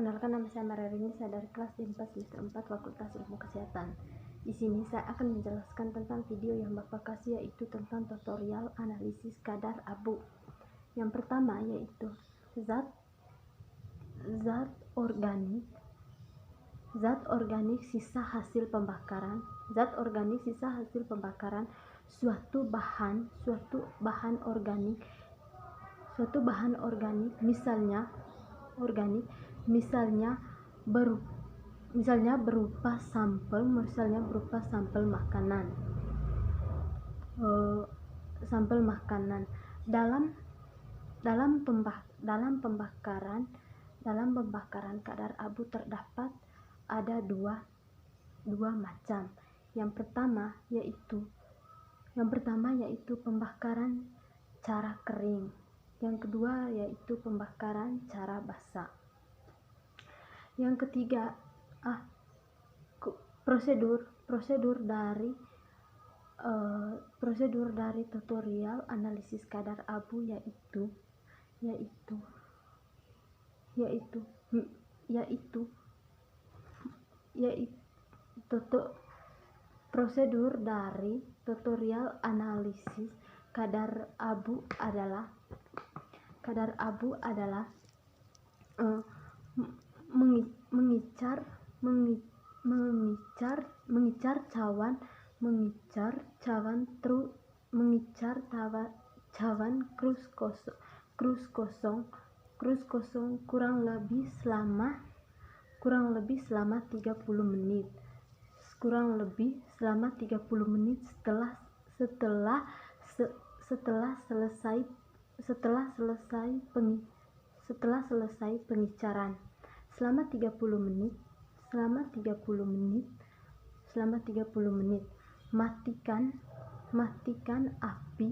Perkenalkan, nama saya Marerini, saya dari kelas 5 semester 4 Fakultas Ilmu Kesehatan. Di sini saya akan menjelaskan tentang video yang Bapak kasih, yaitu tentang tutorial analisis kadar abu. Yang pertama yaitu zat organik sisa hasil pembakaran. Zat organik sisa hasil pembakaran suatu bahan organik misalnya berupa sampel makanan. Dalam pembakaran kadar abu terdapat ada dua macam. Yang pertama yaitu pembakaran cara kering. Yang kedua yaitu pembakaran cara basah. Yang ketiga, prosedur dari tutorial analisis kadar abu yaitu prosedur dari tutorial analisis kadar abu adalah mengicar cawan krus kosong kurang lebih selama 30 menit. Setelah selesai pengicaran selama 30 menit, matikan api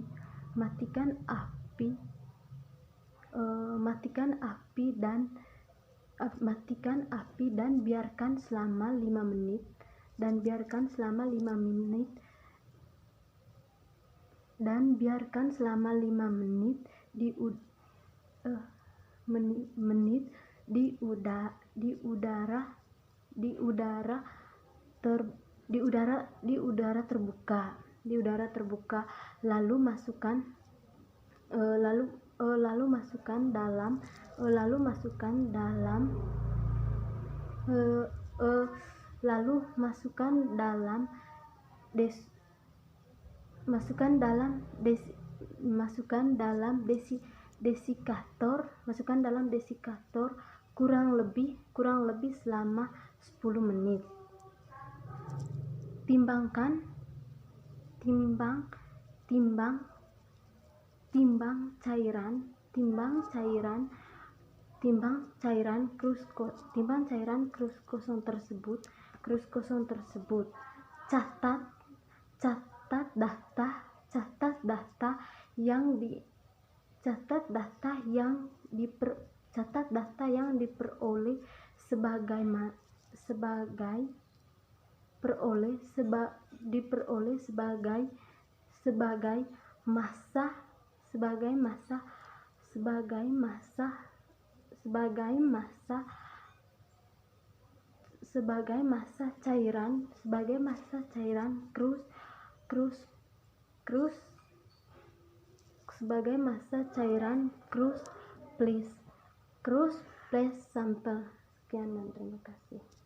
dan biarkan selama 5 menit di udara terbuka, lalu masukkan dalam desikator kurang lebih selama 10 menit. Timbang cairan krus kosong tersebut. Catat data yang diperoleh sebagai massa cairan krus plus sampel. Sekian dan terima kasih.